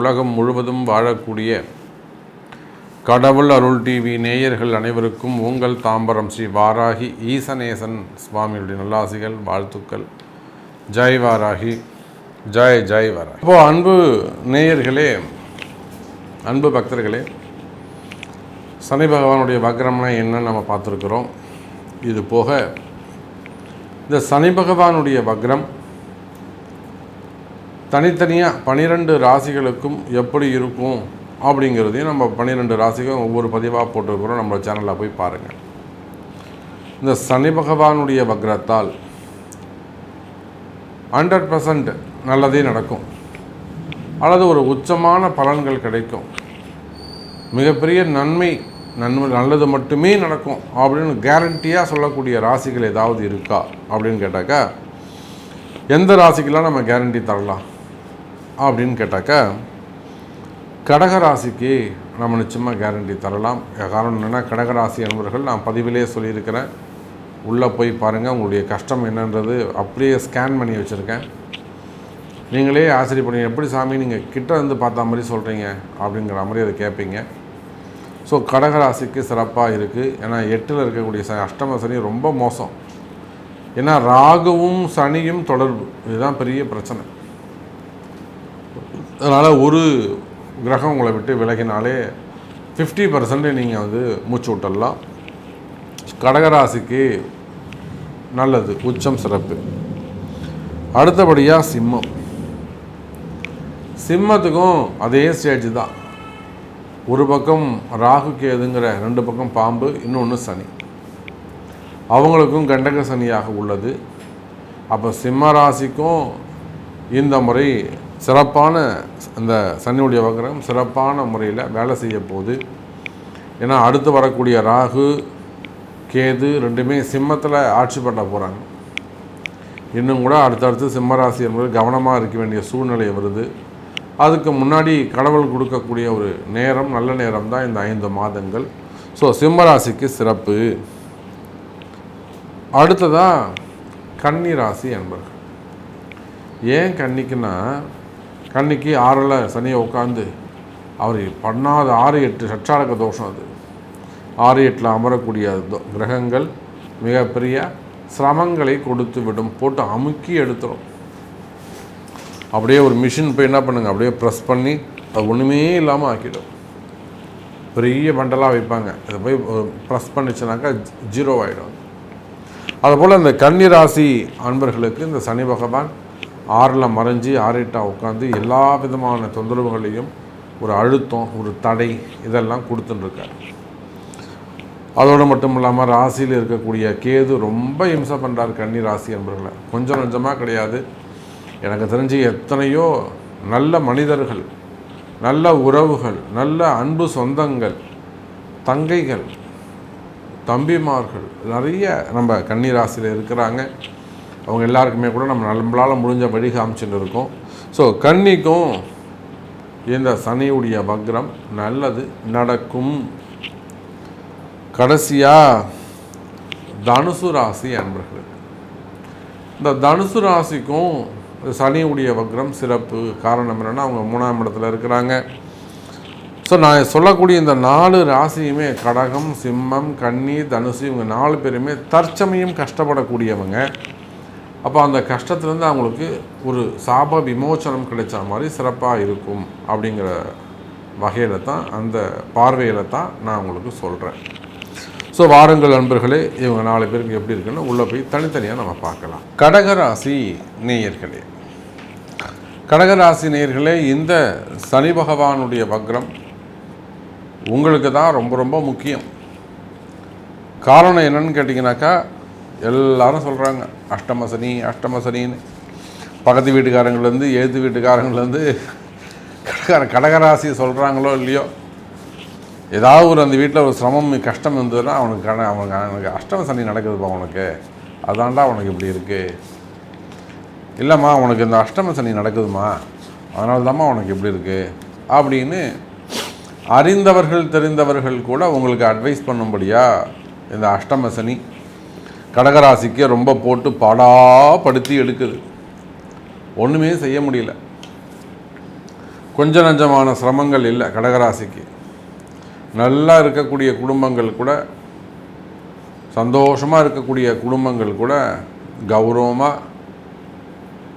உலகம் முழுவதும் வாழக்கூடிய கடவுள் அருள் டிவி நேயர்கள் அனைவருக்கும் உங்கள் தாம்பரம் ஸ்ரீ வாராகி ஈசநேசன் சுவாமியுடைய நல்லாசிகள், வாழ்த்துக்கள். ஜெய் வாராகி, ஜெய் ஜெய் வாராகி. இப்போது அன்பு நேயர்களே, அன்பு பக்தர்களே, சனி பகவானுடைய வக்ரம்னா என்னன்னு நம்ம பார்த்துருக்குறோம். இது போக இந்த சனி பகவானுடைய வக்ரம் தனித்தனியாக 12 ராசிகளுக்கும் எப்படி இருக்கும் அப்படிங்கிறதையும் நம்ம 12 ராசிக்கும் ஒவ்வொரு பதிவாக போட்டிருக்கிறோம். நம்ம சேனலில் போய் பாருங்கள். இந்த சனி பகவானுடைய வக்ரத்தால் 100% நல்லதே நடக்கும், அல்லது ஒரு உச்சமான பலன்கள் கிடைக்கும், மிகப்பெரிய நல்லது மட்டுமே நடக்கும் அப்படின்னு கேரண்டியாக சொல்லக்கூடிய ராசிகள் ஏதாவது இருக்கா அப்படின்னு கேட்டாக்கா, எந்த ராசிக்கெல்லாம் நம்ம கேரண்டி தரலாம் அப்படின்னு கேட்டாக்கா, கடகராசிக்கு நம்ம நிச்சயமாக கேரண்டி தரலாம். காரணம் என்னென்னா, கடகராசி என்பவர்கள் நான் பதிவிலே சொல்லியிருக்கிறேன், உள்ளே போய் பாருங்கள், உங்களுடைய கஷ்டம் என்னன்றது அப்படியே ஸ்கேன் பண்ணி வச்சுருக்கேன். நீங்களே ஆச்சரியப்படுங்க, எப்படி சாமி நீங்கள் கிட்ட இருந்து பார்த்தா மாதிரி சொல்கிறீங்க அப்படிங்கிற மாதிரி அதை கேட்பீங்க. ஸோ கடகராசிக்கு சிறப்பாக இருக்குது. ஏன்னா 8ல் இருக்கக்கூடிய அஷ்டம சனி ரொம்ப மோசம். ஏன்னா ராகுவும் சனியும் தொடர்பு, இதுதான் பெரிய பிரச்சனை. அதனால் ஒரு கிரகம் உங்களை விட்டு விலகினாலே 50% நீங்கள் மூச்சு விட்டுடலாம். கடகராசிக்கு நல்லது, உச்சம் சிறப்பு. அடுத்தபடியாக சிம்மத்துக்கும் அதே ஸ்டேஜ் தான். ஒரு பக்கம் ராகு கேதுங்கிற 2 பக்கம் பாம்பு, இன்னொன்று சனி. அவங்களுக்கும் கண்டக சனியாக உள்ளது. அப்போ சிம்ம ராசிக்கும் இந்த முறை சிறப்பான இந்த சனியுடைய வக்ரம் சிறப்பான முறையில் வேலை செய்ய போகுது. ஏன்னா அடுத்து வரக்கூடிய ராகு கேது 2மே சிம்மத்தில் ஆட்சி பண்ண போகிறாங்க. இன்னும் கூட அடுத்தடுத்து சிம்மராசி என்பது கவனமாக இருக்க வேண்டிய சூழ்நிலை வருது. அதுக்கு முன்னாடி கடவுள் கொடுக்கக்கூடிய ஒரு நேரம், நல்ல நேரம் தான் இந்த 5 மாதங்கள். ஸோ சிம்மராசிக்கு சிறப்பு. அடுத்ததாக கன்னி ராசி என்பர்கள். ஏன் கன்னிக்குன்னா, கன்னிக்கு 6ல் சனியை உட்காந்து அவர் பண்ணாத 6-8 சட்சாரக தோஷம். அது 6-8ல் அமரக்கூடிய கிரகங்கள் மிகப்பெரிய சிரமங்களை கொடுத்து விடும், போட்டு அமுக்கி எடுத்துரும். அப்படியே ஒரு மிஷின் போய் என்ன பண்ணுங்க, அப்படியே ப்ரெஸ் பண்ணி அது ஒன்றுமே இல்லாமல் ஆக்கிடும். பெரிய பண்டலாக வைப்பாங்க, இதை போய் ப்ரெஸ் பண்ணிச்சுனாக்கா 0 ஆகிடும். அதுபோல் இந்த கன்னி ராசி அன்பர்களுக்கு இந்த சனி பகவான் 6ல் மறைஞ்சி 6-8 உட்காந்து எல்லா விதமான தொந்தரவுகளையும், ஒரு அழுத்தம், ஒரு தடை, இதெல்லாம் கொடுத்துட்டுருக்கார். அதோடு மட்டும் இல்லாமல் ராசியில் இருக்கக்கூடிய கேது ரொம்ப இம்சை பண்ணுறார் கன்னி ராசி என்பவர்களை. கொஞ்சம் கொஞ்சமாக கிடையாது, எனக்கு தெரிஞ்சு எத்தனையோ நல்ல மனிதர்கள், நல்ல உறவுகள், நல்ல அன்பு சொந்தங்கள், தங்கைகள், தம்பிமார்கள் நிறைய நம்ம கன்னி ராசியில் இருக்கிறாங்க. அவங்க எல்லாருக்குமே கூட நம்மளால் முடிஞ்ச வழி காமிச்சுட்டு இருக்கோம். ஸோ கன்னிக்கும் இந்த சனியுடைய வக்ரம் நல்லது நடக்கும். கடைசியாக தனுசு ராசி அன்பர்களுக்கு. இந்த தனுசு ராசிக்கும் சனியுடைய வக்ரம் சிறப்பு. காரணம் என்னென்னா, அவங்க 3ஆம் இடத்துல இருக்கிறாங்க. ஸோ நான் சொல்லக்கூடிய இந்த 4 ராசியுமே, கடகம், சிம்மம், கன்னி, தனுசு, இவங்க 4 பேருமே தற்சமயம் கஷ்டப்படக்கூடியவங்க. அப்போ அந்த கஷ்டத்துலேருந்து அவங்களுக்கு ஒரு சாப விமோச்சனம் கிடைச்ச மாதிரி சிறப்பாக இருக்கும் அப்படிங்கிற வகையில் தான், அந்த பார்வையில் தான் நான் உங்களுக்கு சொல்கிறேன். ஸோ வாருங்கள் நண்பர்களே, இவங்க 4 பேருக்கு எப்படி இருக்குன்னு உள்ளே போய் தனித்தனியாக நம்ம பார்க்கலாம். கடகராசி நேயர்களே, கடகராசி நேயர்களே, இந்த சனி பகவானுடைய வக்ரம் உங்களுக்கு தான் ரொம்ப ரொம்ப முக்கியம். காரணம் என்னன்னு கேட்டிங்கனாக்கா, எல்லாரும் சொல்கிறாங்க அஷ்டம சனின்னு. பக்கத்து வீட்டுக்காரங்கள்லேருந்து எழுத்து வீட்டுக்காரங்கள்லேருந்து கடகராசி சொல்கிறாங்களோ இல்லையோ, ஏதாவது ஒரு அந்த வீட்டில் ஒரு சிரமம் கஷ்டம் இருந்ததுன்னா அவனுக்கு அஷ்டம சனி நடக்குதுப்பா, உனக்கு அதான்டா உனக்கு இப்படி இருக்குது. இல்லைம்மா, உனக்கு இந்த அஷ்டம சனி நடக்குதுமா, அதனால தான்மா உனக்கு இப்படி இருக்குது அப்படின்னு அறிந்தவர்கள் தெரிந்தவர்கள் கூட உங்களுக்கு அட்வைஸ் பண்ணும்படியா இந்த அஷ்டம சனி கடகராசிக்கு ரொம்ப போட்டு பாடாப்படுத்தி எடுக்குது. ஒன்றுமே செய்ய முடியல. கொஞ்சம் நஞ்சமான சிரமங்கள் இல்லை கடகராசிக்கு. நல்லா இருக்கக்கூடிய குடும்பங்கள் கூட, சந்தோஷமாக இருக்கக்கூடிய குடும்பங்கள் கூட கௌரவமாக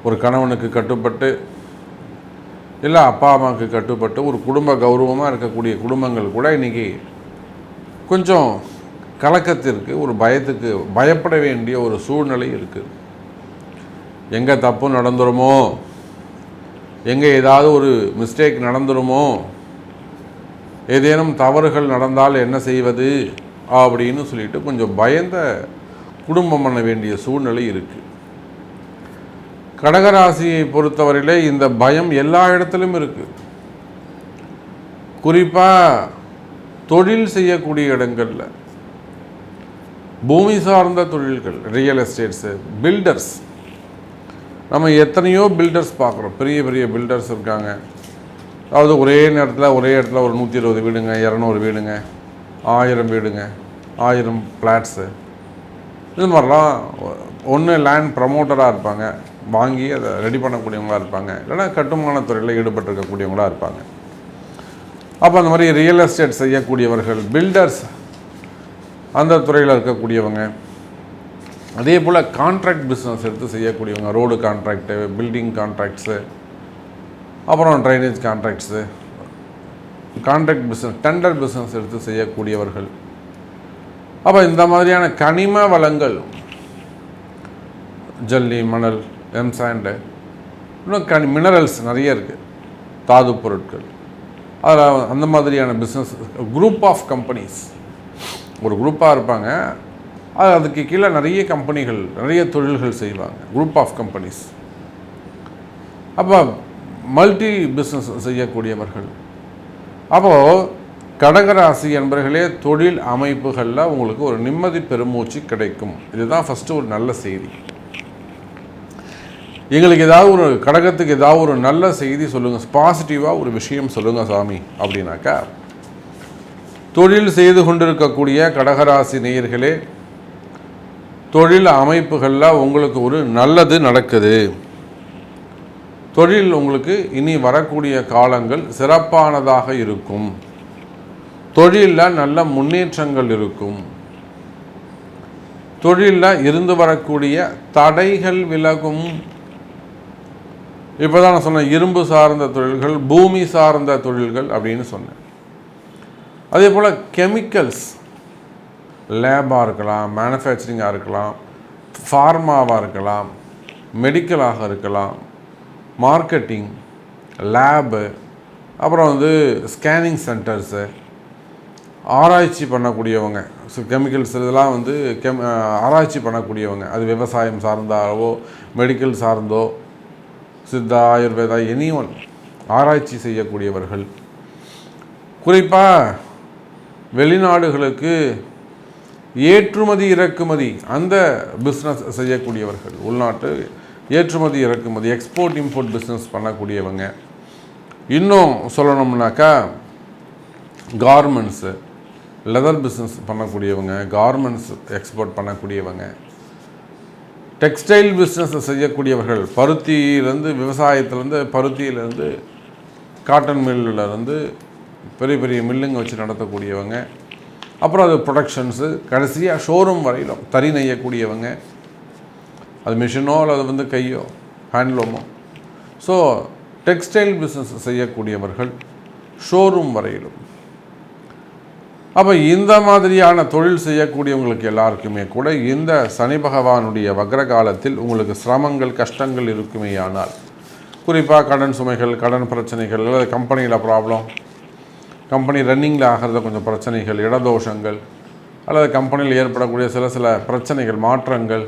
ஒரு கணவனுக்கு கட்டுப்பட்டு இல்லை அப்பா அம்மாவுக்கு கட்டுப்பட்டு ஒரு குடும்ப கௌரவமாக இருக்கக்கூடிய குடும்பங்கள் கூட இன்றைக்கி கொஞ்சம் கலக்கத்திற்கு, ஒரு பயத்துக்கு பயப்பட வேண்டிய ஒரு சூழ்நிலை இருக்குது. எங்கே தப்பு நடந்துருமோ, எங்கே ஏதாவது ஒரு மிஸ்டேக் நடந்துருமோ, ஏதேனும் தவறுகள் நடந்தால் என்ன செய்வது அப்படின்னு சொல்லிட்டு கொஞ்சம் பயந்த குடும்பம் பண்ண வேண்டிய சூழ்நிலை இருக்குது. கடகராசியை பொறுத்தவரையிலே இந்த பயம் எல்லா இடத்துலையும் இருக்குது. குறிப்பாக தொழில் செய்யக்கூடிய இடங்களில், பூமி சார்ந்த தொழில்கள், ரியல் எஸ்டேட்ஸு, பில்டர்ஸ், நம்ம எத்தனையோ பில்டர்ஸ் பார்க்குறோம். பெரிய பெரிய பில்டர்ஸ் இருக்காங்க. அதாவது ஒரே நேரத்தில் ஒரே இடத்துல ஒரு 120 வீடுங்க, 200 வீடுங்க, 1000 வீடுங்க, 1000 ஃப்ளாட்ஸு, இது மாதிரிலாம். ஒன்று லேண்ட் ப்ரமோட்டராக இருப்பாங்க, வாங்கி அதை ரெடி பண்ணக்கூடியவங்களாக இருப்பாங்க, இல்லைன்னா கட்டுமான துறையில் ஈடுபட்டிருக்கக்கூடியவங்களாக இருப்பாங்க. அப்போ அந்த மாதிரி ரியல் எஸ்டேட் செய்யக்கூடியவர்கள், பில்டர்ஸ், அந்த துறையில் இருக்கக்கூடியவங்க, அதே போல் கான்ட்ராக்ட் பிஸ்னஸ் எடுத்து செய்யக்கூடியவங்க, ரோடு கான்ட்ராக்டு, பில்டிங் கான்ட்ராக்ட்ஸு, அப்புறம் drainage contracts, contract business, tender business எடுத்து செய்யக்கூடியவர்கள். அப்போ இந்த மாதிரியான கனிம வளங்கள், ஜல்லி, மணல், எம்சாண்டு, இன்னும் மினரல்ஸ் நிறைய இருக்குது, தாது பொருட்கள், அதில் அந்த மாதிரியான பிஸ்னஸ், குரூப் ஆஃப் கம்பெனிஸ், ஒரு குரூப்பாக இருப்பாங்க, அதுக்கு கீழே நிறைய கம்பெனிகள், நிறைய தொழில்கள் செய்வாங்க, குரூப் ஆஃப் கம்பெனிஸ். அப்போ மல்டி பிஸ்னஸ் செய்யக்கூடியவர்கள். அப்போது கடகராசி என்பவர்களே, தொழில் அமைப்புகளில் உங்களுக்கு ஒரு நிம்மதி பெருமூச்சு கிடைக்கும். இதுதான் ஃபஸ்ட்டு ஒரு நல்ல செய்தி. எங்களுக்கு ஏதாவது ஒரு கடகத்துக்கு ஏதாவது ஒரு நல்ல செய்தி சொல்லுங்கள், பாசிட்டிவாக ஒரு விஷயம் சொல்லுங்கள் சாமி அப்படின்னாக்கா, தொழில் செய்து கொண்டிருக்கக்கூடிய கடகராசி நேயர்களே, தொழில் அமைப்புகளில் உங்களுக்கு ஒரு நல்லது நடக்குது. தொழில் உங்களுக்கு இனி வரக்கூடிய காலங்கள் சிறப்பானதாக இருக்கும். தொழிலில் நல்ல முன்னேற்றங்கள் இருக்கும். தொழிலில் இருந்து வரக்கூடிய தடைகள் விலகும். இப்போ தான் நான் சொன்னேன், இரும்பு சார்ந்த தொழில்கள், பூமி சார்ந்த தொழில்கள் அப்படின்னு சொன்னேன். அதே போல் கெமிக்கல்ஸ், லேபாக இருக்கலாம், மேனுஃபேக்சரிங்காக இருக்கலாம், ஃபார்மாவாக இருக்கலாம், மெடிக்கலாக இருக்கலாம், மார்க்கெட்டிங், லேபு, அப்புறம் ஸ்கேனிங் சென்டர்ஸு, ஆராய்ச்சி பண்ணக்கூடியவங்க, கெமிக்கல்ஸ் இதெல்லாம் ஆராய்ச்சி பண்ணக்கூடியவங்க, அது விவசாயம் சார்ந்தாவோ மெடிக்கல் சார்ந்தோ, சித்தா, ஆயுர்வேதா, எனிஒன் ஆராய்ச்சி செய்யக்கூடியவர்கள். குறிப்பாக வெளிநாடுகளுக்கு ஏற்றுமதி இறக்குமதி அந்த பிஸ்னஸ் செய்யக்கூடியவர்கள், உள்நாட்டு ஏற்றுமதி இறக்குமதி, எக்ஸ்போர்ட் இம்போர்ட் பிஸ்னஸ் பண்ணக்கூடியவங்க. இன்னும் சொல்லணும்னாக்கா கார்மெண்ட்ஸு, லெதர் பிஸ்னஸ் பண்ணக்கூடியவங்க, கார்மெண்ட்ஸ் எக்ஸ்போர்ட் பண்ணக்கூடியவங்க, டெக்ஸ்டைல் பிஸ்னஸ் செய்யக்கூடியவர்கள், பருத்தியிலேருந்து, விவசாயத்திலேருந்து, பருத்தியிலேருந்து, காட்டன் மில்லிலேருந்து, பெரிய பெரிய மில்லுங்க வச்சு நடத்தக்கூடியவங்க, அப்புறம் அது ப்ரொடக்ஷன்ஸு, கடைசியாக ஷோரூம் வரையிலும் தறி நெய்யக்கூடியவங்க, அது மிஷினோ அல்லது கையோ, ஹேண்ட்லூமோ. ஸோ டெக்ஸ்டைல் பிஸ்னஸ் செய்யக்கூடியவர்கள் ஷோரூம் வரையிலும். அப்போ இந்த மாதிரியான தொழில் செய்யக்கூடியவங்களுக்கு எல்லாருக்குமே கூட இந்த சனி பகவானுடைய வக்ர காலத்தில் உங்களுக்கு சிரமங்கள், கஷ்டங்கள் இருக்குமேயானால், குறிப்பாக கடன் சுமைகள், கடன் பிரச்சனைகள், அல்லது கம்பெனியில் ப்ராப்ளம், கம்பெனி ரன்னிங்கில் ஆகிறத கொஞ்சம் பிரச்சனைகள், இடதோஷங்கள், அல்லது கம்பெனியில் ஏற்படக்கூடிய சில பிரச்சனைகள், மாற்றங்கள்,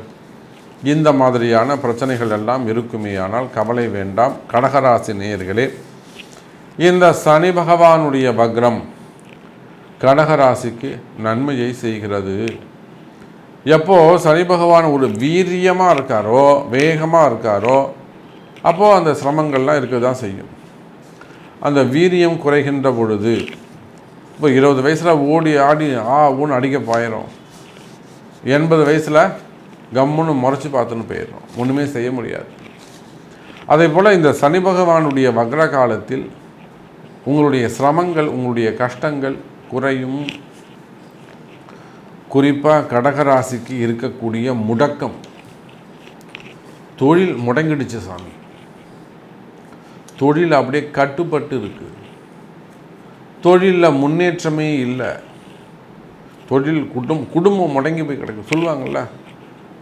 இந்த மாதிரியான பிரச்சனைகள் எல்லாம் இருக்குமேயானால் கவலை வேண்டாம். கடகராசி நேயர்களே, இந்த சனி பகவானுடைய வக்ரம் கடகராசிக்கு நன்மையை செய்கிறது. எப்போது சனி பகவான் ஒரு வீரியமாக இருக்காரோ, வேகமாக இருக்காரோ, அப்போது அந்த சிரமங்கள்லாம் இருக்க தான் செய்யும். அந்த வீரியம் குறைகின்ற பொழுது, இப்போ 20 வயசில் ஓடி ஆடி ஊன்னு அடிக்க பாயிரும், 80 வயசில் கம்முன்னு முறைச்சி பார்த்துன்னு போயிடும், ஒன்றுமே செய்ய முடியாது. அதே போல் இந்த சனி பகவானுடைய வக்ர காலத்தில் உங்களுடைய சிரமங்கள், உங்களுடைய கஷ்டங்கள் குறையும். குறிப்பாக கடகராசிக்கு இருக்கக்கூடிய முடக்கம், தொழில் முடங்கிடுச்சு சாமி, தொழில் அப்படியே கட்டுப்பட்டு இருக்குது, தொழிலில் முன்னேற்றமே இல்லை, தொழில் குடும்பம் முடங்கி போய் கிடக்கு சொல்லுவாங்கள்ல,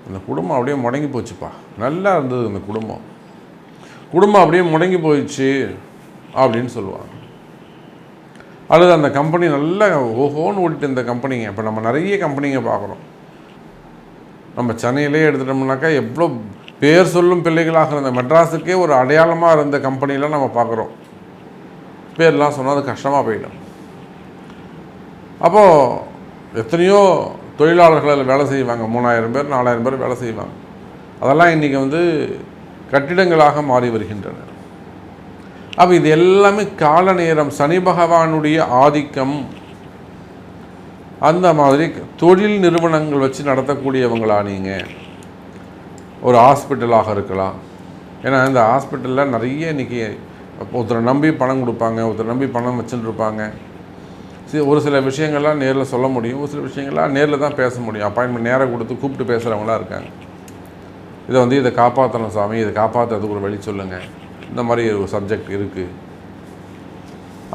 அந்த குடும்பம் அப்படியே முடங்கி போச்சுப்பா, நல்லா இருந்தது அந்த குடும்பம் அப்படியே முடங்கி போயிடுச்சு அப்படின்னு சொல்லுவாங்க. அல்லது அந்த கம்பெனி நல்லா ஓஹோன்னு ஓடிட்டு இந்த கம்பெனிங்க. இப்போ நம்ம நிறைய கம்பெனிங்க பார்க்குறோம். நம்ம சென்னையிலே எடுத்துட்டோம்னாக்கா எவ்வளோ பேர் சொல்லும் பிள்ளைகளாக இருந்த மெட்ராஸுக்கே ஒரு அடையாளமாக இருந்த கம்பெனிலாம் நம்ம பார்க்குறோம். பேர்லாம் சொன்னால் அது கஷ்டமாக போயிடும். அப்போது எத்தனையோ தொழிலாளர்கள் அதில் வேலை செய்வாங்க, 3000 பேர் 4000 பேர் வேலை செய்வாங்க. அதெல்லாம் இன்றைக்கி கட்டிடங்களாக மாறி வருகின்றன. அப்போ இது எல்லாமே கால நேரம், சனி பகவானுடைய ஆதிக்கம். அந்த மாதிரி தொழில் நிறுவனங்கள் வச்சு நடத்தக்கூடியவங்களா நீங்கள், ஒரு ஹாஸ்பிட்டலாக இருக்கலாம். ஏன்னா இந்த ஹாஸ்பிட்டலில் நிறைய இன்றைக்கி ஒருத்தரை நம்பி பணம் கொடுப்பாங்க, ஒருத்தரை நம்பி பணம் வச்சுட்டு இருப்பாங்க. ஒரு சில விஷயங்கள்லாம் நேரில் சொல்ல முடியும், ஒரு சில விஷயங்கள்லாம் நேரில் தான் பேச முடியும். அப்பாயின்மெண்ட் நேராக கொடுத்து கூப்பிட்டு பேசுகிறவங்களாம் இருக்காங்க. இதை காப்பாற்றணும் சாமி, இதை காப்பாற்றுறதுக்கு ஒரு வழி சொல்லுங்கள், இந்த மாதிரி ஒரு சப்ஜெக்ட் இருக்குது,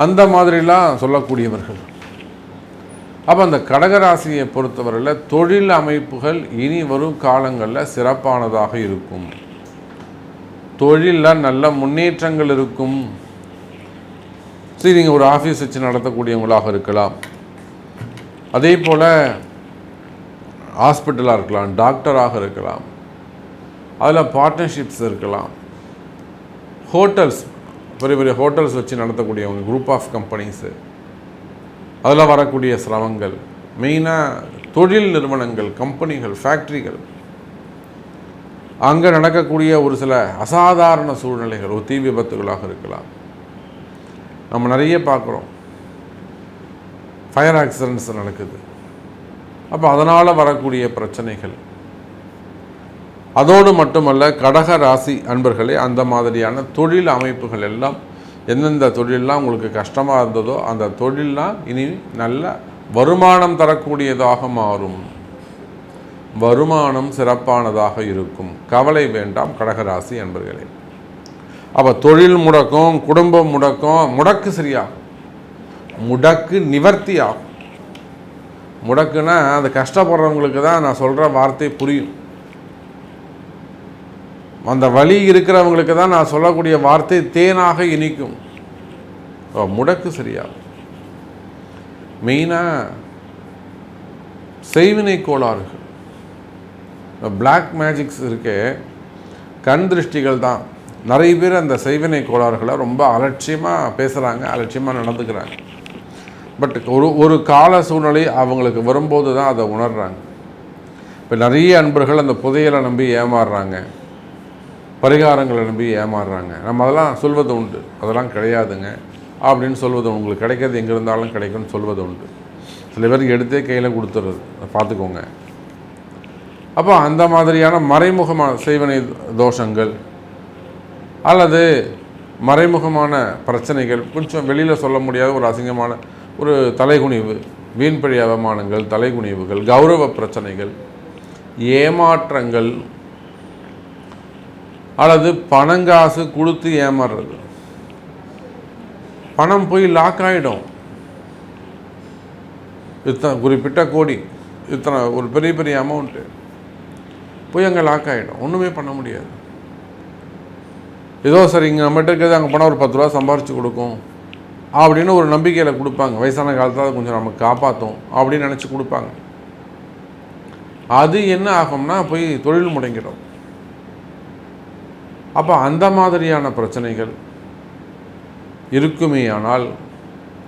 அந்த மாதிரிலாம் சொல்லக்கூடியவர்கள். அப்போ அந்த கடகராசியை பொறுத்தவரையில் தொழில் அமைப்புகள் இனி வரும் காலங்களில் சிறப்பானதாக இருக்கும். தொழிலில் நல்ல முன்னேற்றங்கள் இருக்கும். சரி, நீங்கள் ஒரு ஆஃபீஸ் வச்சு நடத்தக்கூடியவங்களாக இருக்கலாம், அதே போல் ஹாஸ்பிட்டலாக இருக்கலாம், டாக்டராக இருக்கலாம், அதில் பார்ட்னர்ஷிப்ஸ் இருக்கலாம், ஹோட்டல்ஸ், பெரிய பெரிய ஹோட்டல்ஸ் வச்சு நடத்தக்கூடியவங்க, குரூப் ஆஃப் கம்பெனிஸு, அதில் வரக்கூடிய சிரமங்கள், மெயினாக தொழில் நிறுவனங்கள், கம்பெனிகள், ஃபேக்ட்ரிகள், அங்கே நடக்கக்கூடிய ஒரு சில அசாதாரண சூழ்நிலைகள், ஒரு தீ விபத்துகளாக இருக்கலாம். நம்ம நிறைய பார்க்குறோம், ஃபயர் ஆக்சிடென்ட்ஸ் நடக்குது. அப்போ அதனால் வரக்கூடிய பிரச்சனைகள். அதோடு மட்டுமல்ல, கடக ராசி அன்பர்களே, அந்த மாதிரியான தொழில் அமைப்புகள் எல்லாம், எந்தெந்த தொழிலெலாம் உங்களுக்கு கஷ்டமாக இருந்ததோ அந்த தொழிலெலாம் இனி நல்ல வருமானம் தரக்கூடியதாக மாறும். வருமானம் சிறப்பானதாக இருக்கும். கவலை வேண்டாம் கடகராசி அன்பர்களே. அப்போ தொழில் முடக்கம், குடும்பம் முடக்கம், முடக்கு சரியாகும், முடக்கு நிவர்த்தி ஆகும். முடக்குன்னா அது கஷ்டப்படுறவங்களுக்கு தான் நான் சொல்கிற வார்த்தை புரியும். அந்த வலி இருக்கிறவங்களுக்கு தான் நான் சொல்லக்கூடிய வார்த்தை தேனாக இனிக்கும். முடக்கு சரியாகும். மெயினாக செய்வினை கோளாறுகள், பிளாக் மேஜிக்ஸ் இருக்கே, கண் திருஷ்டிகள் தான். நிறைய பேர் அந்த செய்வினை கோளாறுகளை ரொம்ப அலட்சியமாக பேசுகிறாங்க, அலட்சியமாக நடந்துக்கிறாங்க. பட் ஒரு கால சூழ்நிலை அவங்களுக்கு வரும்போது தான் அதை உணர்கிறாங்க. இப்போ நிறைய அன்பர்கள் அந்த புதையலை நம்பி ஏமாறுறாங்க, பரிகாரங்களை நம்பி ஏமாறுறாங்க. நம்ம அதெல்லாம் சொல்வது உண்டு, அதெல்லாம் கிடையாதுங்க அப்படின்னு சொல்வது, உங்களுக்கு கிடைக்கிறது எங்கே இருந்தாலும் கிடைக்கும்னு சொல்வது உண்டு. சில பேருக்கு எடுத்தே கையில் கொடுத்துறது, பார்த்துக்கோங்க. அப்போ அந்த மாதிரியான மறைமுகமான செய்வினை தோஷங்கள் அல்லது மறைமுகமான பிரச்சனைகள், கொஞ்சம் வெளியில் சொல்ல முடியாத ஒரு அசிங்கமான ஒரு தலைகுனிவு, வீண்பழி அவமானங்கள், தலைகுனிவுகள், கௌரவ பிரச்சனைகள், ஏமாற்றங்கள், அல்லது பணங்காசு கொடுத்து ஏமாறுறது. பணம் போய் லாக் ஆகிடும், இத்தனை குறிப்பிட்ட கோடி, இத்தனை ஒரு பெரிய பெரிய அமௌண்ட்டு போய் அங்கே லாக் ஆகிடும், ஒன்றுமே பண்ண முடியாது. ஏதோ சரி இங்கே நம்மகிட்ட இருக்கிறது அங்கே போனால் ஒரு 10 ரூபா சம்பாரித்து கொடுக்கும் அப்படின்னு ஒரு நம்பிக்கையில் கொடுப்பாங்க. வயசான காலத்தில் அதை கொஞ்சம் நமக்கு காப்பாற்றும் அப்படின்னு நினச்சி கொடுப்பாங்க. அது என்ன ஆகும்னா போய் தொழில் முடங்கிடும். அப்போ அந்த மாதிரியான பிரச்சனைகள் இருக்குமே ஆனால்,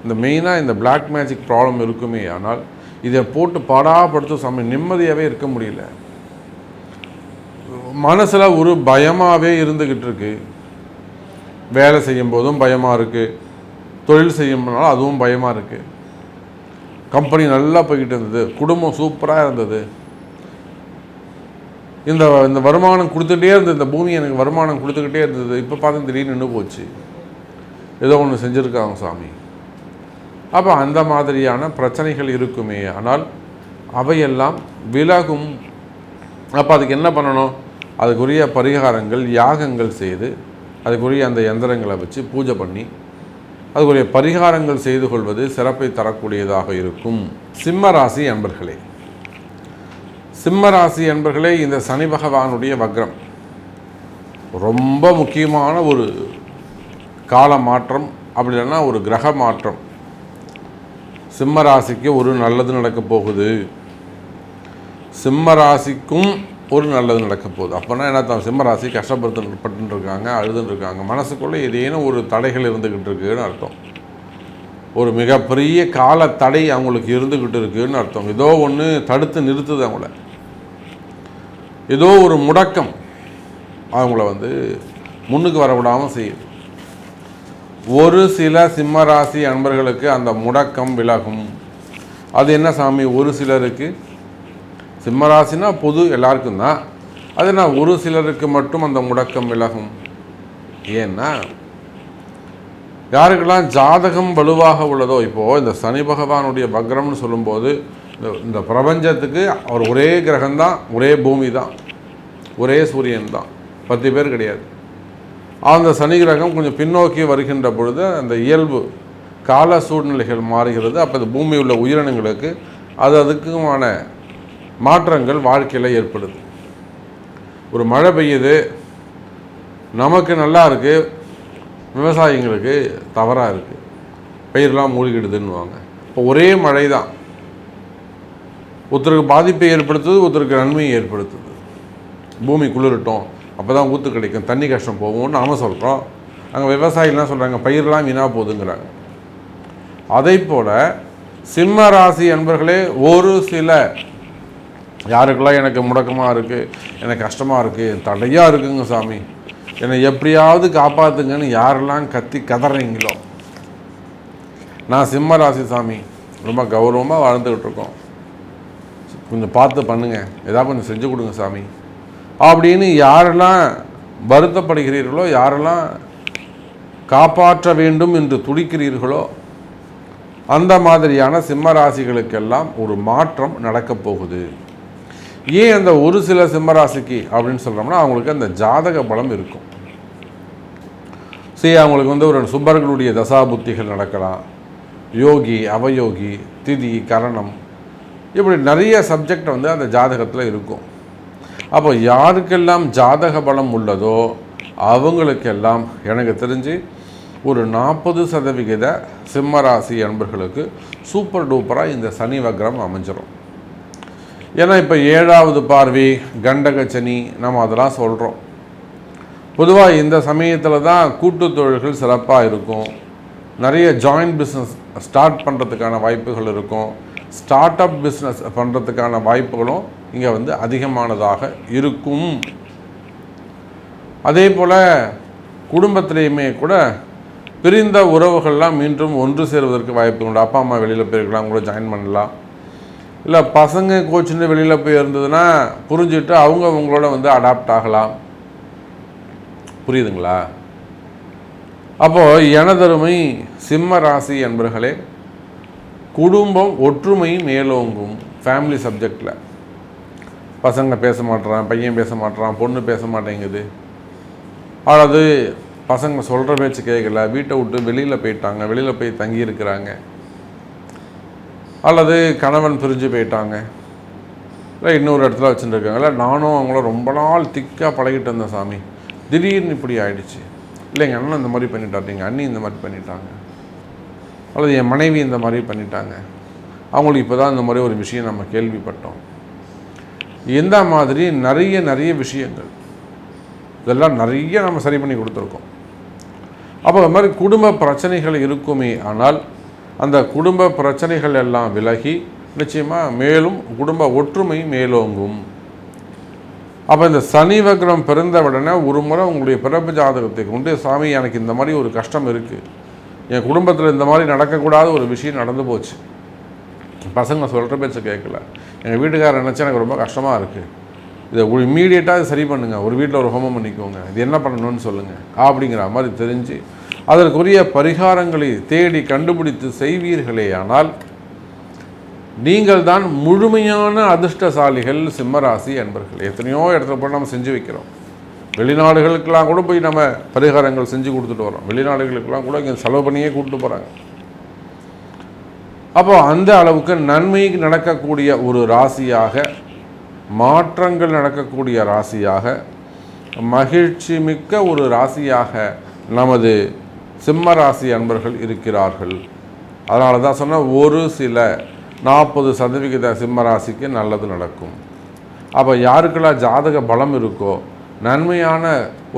இந்த மெயினாக இந்த பிளாக் மேஜிக் ப்ராப்ளம் இருக்குமே ஆனால், இதை போட்டு பாடாப்படுத்தும் நிம்மதியாகவே இருக்க முடியல. மனசில் ஒரு பயமாகவே இருந்துக்கிட்டு இருக்கு. வேலை செய்யும் போதும் பயமாக இருக்குது, தொழில் செய்யும்னாலும் அதுவும் பயமாக இருக்குது. கம்பெனி நல்லா போய்கிட்டு இருந்தது, குடும்பம் சூப்பராக இருந்தது, இந்த வருமானம் கொடுத்துக்கிட்டே இருந்தது, இந்த பூமி எனக்கு வருமானம் கொடுத்துக்கிட்டே இருந்தது, இப்போ பார்த்து திடீர்னு நின்று போச்சு. ஏதோ ஒன்று செஞ்சுருக்காங்க சாமி. அப்போ அந்த மாதிரியான பிரச்சனைகள் இருக்குமே, ஆனால் அவையெல்லாம் விலகும். அப்போ அதுக்கு என்ன பண்ணணும்? அதுக்குரிய பரிகாரங்கள், யாகங்கள் செய்து, அதுக்குரிய அந்த யந்திரங்களை வச்சு பூஜை பண்ணி அதுக்குரிய பரிகாரங்கள் செய்து கொள்வது சிறப்பை தரக்கூடியதாக இருக்கும். சிம்மராசி அன்பர்களே, சிம்மராசி அன்பர்களே, இந்த சனி பகவானுடைய வக்ரம் ரொம்ப முக்கியமான ஒரு கால மாற்றம், அப்படி இல்லைன்னா ஒரு கிரக மாற்றம். சிம்மராசிக்கு ஒரு நல்லது நடக்க போகுது, சிம்மராசிக்கும் ஒரு நல்லது நடக்க போகுது. அப்போனா என்ன தான், சிம்மராசி கஷ்டப்பட்டு இருக்காங்க, அழுதுன்னு இருக்காங்க, மனசுக்குள்ளே ஏதேனும் ஒரு தடைகள் இருந்துக்கிட்டு இருக்குன்னு அர்த்தம். ஒரு மிகப்பெரிய கால தடை அவங்களுக்கு இருந்துக்கிட்டு இருக்குன்னு அர்த்தம். ஏதோ ஒன்று தடுத்து நிறுத்துது அவங்கள, ஏதோ ஒரு முடக்கம் அவங்கள முன்னுக்கு வரவிடாமல் செய்யுது. ஒரு சில சிம்மராசி அன்பர்களுக்கு அந்த முடக்கம் விலகும். அது என்ன சாமி? ஒரு சிலருக்கு, சிம்மராசினா பொது எல்லாருக்கும் தான், அதுனா ஒரு சிலருக்கு மட்டும் அந்த முடக்கம் விலகும். ஏன்னா யாருக்கெல்லாம் ஜாதகம் வலுவாக உள்ளதோ, இப்போது இந்த சனி பகவானுடைய வக்ரம்னு சொல்லும்போது இந்த பிரபஞ்சத்துக்கு அவர் ஒரே கிரகம்தான், ஒரே பூமி தான், ஒரே சூரியன் தான், 10 பேர் கிடையாது. அந்த சனி கிரகம் கொஞ்சம் பின்னோக்கி வருகின்ற பொழுது அந்த இயல்பு கால சூழ்நிலைகள் மாறுகிறது. அப்போ இந்த பூமி உள்ள உயிரினங்களுக்கு அதுக்குமான மாற்றங்கள் வாழ்க்கையில் ஏற்படுது. ஒரு மழை பெய்யுது, நமக்கு நல்லா இருக்குது, விவசாயிங்களுக்கு தவறாக இருக்குது, பயிரெலாம் மூழ்கிடுதுன்னுவாங்க. இப்போ ஒரே மழை தான் ஒருத்தருக்கு பாதிப்பை ஏற்படுத்துது, ஒருத்தருக்கு நன்மையை ஏற்படுத்துது. பூமி குளிரட்டும், அப்போ தான் ஊற்று கிடைக்கும், தண்ணி கஷ்டம் போகும்னு நாம சொல்கிறோம். அங்கே விவசாயிலாம் சொல்கிறாங்க பயிரெலாம் வீணாக போகுதுங்கிறாங்க. அதை போல் சிம்ம ராசி அன்பர்களே, ஒரு சில யாருக்கெல்லாம் எனக்கு முடக்கமாக இருக்குது, எனக்கு கஷ்டமாக இருக்குது, தடையாக இருக்குங்க சாமி, என்னை எப்படியாவது காப்பாற்றுங்கன்னு யாரெல்லாம் கத்தி கதறீங்களோ, நான் சிம்ம ராசி சாமி, ரொம்ப கௌரவமாக வாழ்ந்துக்கிட்டு இருக்கோம், கொஞ்சம் பார்த்து பண்ணுங்கள், ஏதாவது கொஞ்சம் செஞ்சு கொடுங்க சாமி அப்படின்னு யாரெல்லாம் வருத்தப்படுகிறீர்களோ, யாரெல்லாம் காப்பாற்ற வேண்டும் என்று துடிக்கிறீர்களோ, அந்த மாதிரியான சிம்ம ராசிகளுக்கெல்லாம் ஒரு மாற்றம் நடக்கப் போகுது. ஏன் அந்த ஒரு சில சிம்மராசிக்கு அப்படின்னு சொல்கிறோம்னா, அவங்களுக்கு அந்த ஜாதக பலம் இருக்கும். சரி, அவங்களுக்கு ஒரு சுபர்களுடைய தசாபுத்திகள் நடக்கலாம், யோகி அவயோகி திதி கரணம், இப்படி நிறைய சப்ஜெக்ட் அந்த ஜாதகத்தில் இருக்கும். அப்போ யாருக்கெல்லாம் ஜாதக பலம் உள்ளதோ அவங்களுக்கெல்லாம் எனக்கு தெரிஞ்சு ஒரு 40% சிம்மராசி அன்பர்களுக்கு சூப்பர் டூப்பராக இந்த சனி வக்ரம் அமைஞ்சிடும். ஏன்னா இப்போ 7வது பார்வை கண்டக சனி நம்ம அதெல்லாம் சொல்கிறோம். பொதுவாக இந்த சமயத்தில் தான் கூட்டு தொழில்கள் சிறப்பாக இருக்கும், நிறைய ஜாயிண்ட் பிஸ்னஸ் ஸ்டார்ட் பண்ணுறதுக்கான வாய்ப்புகள் இருக்கும், ஸ்டார்ட் அப் பிஸ்னஸ் பண்ணுறதுக்கான வாய்ப்புகளும் இங்கே அதிகமானதாக இருக்கும். அதே போல் குடும்பத்திலேயுமே கூட பிரிந்த உறவுகள்லாம் மீண்டும் ஒன்று சேருவதற்கு வாய்ப்பு உண்டு. அப்பா அம்மா வெளியில் போயிருக்கலாம், கூட ஜாயின் பண்ணலாம், இல்லை பசங்க கோச்சுன்னு வெளியில் போய் இருந்ததுன்னா புரிஞ்சுட்டு அவங்க உங்களோட அடாப்ட் ஆகலாம். புரியுதுங்களா? அப்போது எனதருமை சிம்ம ராசி என்பர்களே, குடும்பம் ஒற்றுமை மேலோங்கும். ஃபேமிலி சப்ஜெக்டில் பசங்க பேச மாட்டேறான், பையன் பேச மாட்டேறான், பொண்ணு பேச மாட்டேங்குது, அதாவது பசங்க சொல்கிற பேச்சு கேட்கல, வீட்டை விட்டு வெளியில் போயிட்டாங்க, வெளியில் போய் தங்கி இருக்கிறாங்க, அல்லது கணவன் பிரிஞ்சு போயிட்டாங்க, இல்லை இன்னொரு இடத்துல வச்சுருக்காங்க, இல்லை நானும் அவங்கள ரொம்ப நாள் திக்காக பழகிட்டு இருந்தேன் சாமி, திடீர்னு இப்படி ஆயிடுச்சு, இல்லை எங்கள் அண்ணன் இந்த மாதிரி பண்ணிட்டாங்க, எங்கள் அண்ணி இந்த மாதிரி பண்ணிட்டாங்க, அல்லது என் மனைவி இந்த மாதிரி பண்ணிட்டாங்க, அவங்களுக்கு இப்போ தான் இந்த மாதிரி ஒரு விஷயம் நம்ம கேள்விப்பட்டோம். இந்த மாதிரி நிறைய விஷயங்கள் இதெல்லாம் நிறைய நம்ம சரி பண்ணி கொடுத்துருக்கோம். அப்போ அது மாதிரி குடும்ப பிரச்சனைகள் இருக்குமே, ஆனால் அந்த குடும்ப பிரச்சனைகள் எல்லாம் விலகி நிச்சயமாக மேலும் குடும்ப ஒற்றுமை மேலோங்கும். அப்போ இந்த சனி வக்ரம் பிறந்த உடனே ஒரு முறை உங்களுடைய பிறப்பு ஜாதகத்தை கொண்டு, சாமி எனக்கு இந்த மாதிரி ஒரு கஷ்டம் இருக்குது, என் குடும்பத்தில் இந்த மாதிரி நடக்கக்கூடாத ஒரு விஷயம் நடந்து போச்சு, பசங்க சொல்கிற பேச்சை கேட்கல, எங்கள் வீட்டுக்காரர் நினச்சா எனக்கு ரொம்ப கஷ்டமாக இருக்குது, இதை இம்மீடியட்டாக சரி பண்ணுங்கள், ஒரு வீட்டில் ஒரு ஹோமம் பண்ணிக்கோங்க, இது என்ன பண்ணணும்னு சொல்லுங்கள் அப்படிங்கிற மாதிரி தெரிஞ்சு அதற்குரிய பரிகாரங்களை தேடி கண்டுபிடித்து செய்வீர்களேயானால் நீங்கள் தான் முழுமையான அதிர்ஷ்டசாலிகள் சிம்மராசி என்பர்கள். எத்தனையோ இடத்துல போய் நம்ம செஞ்சு வைக்கிறோம். வெளிநாடுகளுக்கெல்லாம் கூட போய் நம்ம பரிகாரங்கள் செஞ்சு கொடுத்துட்டு வரோம். வெளிநாடுகளுக்கெல்லாம் கூட இங்கே செலவு பண்ணியே கூப்பிட்டு போகிறாங்க. அப்போ அந்த அளவுக்கு நன்மை நடக்கக்கூடிய ஒரு ராசியாக, மாற்றங்கள் நடக்கக்கூடிய ராசியாக, மகிழ்ச்சி மிக்க ஒரு ராசியாக நமது சிம்ம ராசி அன்பர்கள் இருக்கிறார்கள். அதனால தான் சொன்ன ஒரு சில 40% சிம்ம ராசிக்கு நல்லது நடக்கும். அப்போ யாருக்கெல்லாம் ஜாதக பலம் இருக்கோ, நன்மையான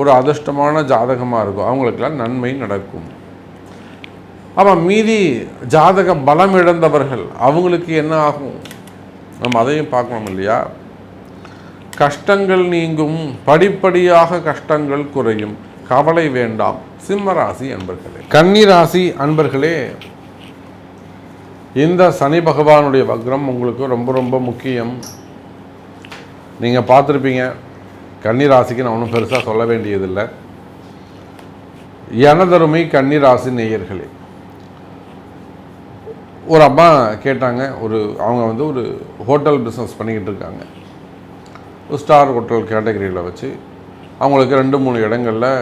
ஒரு அதிர்ஷ்டமான ஜாதகமாக இருக்கோ, அவங்களுக்கெல்லாம் நன்மை நடக்கும். அப்போ மீதி ஜாதக பலம் இழந்தவர்கள் அவங்களுக்கு என்ன ஆகும்? நம்ம அதையும் பார்க்கணும் இல்லையா? கஷ்டங்கள் நீங்கும், படிப்படியாக கஷ்டங்கள் குறையும், கவலை வேண்டாம் சிம்மராசி அன்பர்களே. கன்னிராசி அன்பர்களே, இந்த சனி பகவானுடைய வக்ரம் உங்களுக்கு ரொம்ப ரொம்ப முக்கியம். நீங்கள் பார்த்துருப்பீங்க, கன்னிராசிக்கு நான் ஒன்றும் பெருசாக சொல்ல வேண்டியதில்லை. எனதருமை கன்னிராசி நேயர்களே, ஒரு அம்மா கேட்டாங்க. அவங்க ஒரு ஹோட்டல் பிஸ்னஸ் பண்ணிக்கிட்டு இருக்காங்க. ஒரு ஸ்டார் ஹோட்டல் கேட்டகரியில் வச்சு அவங்களுக்கு 2-3 இடங்களில்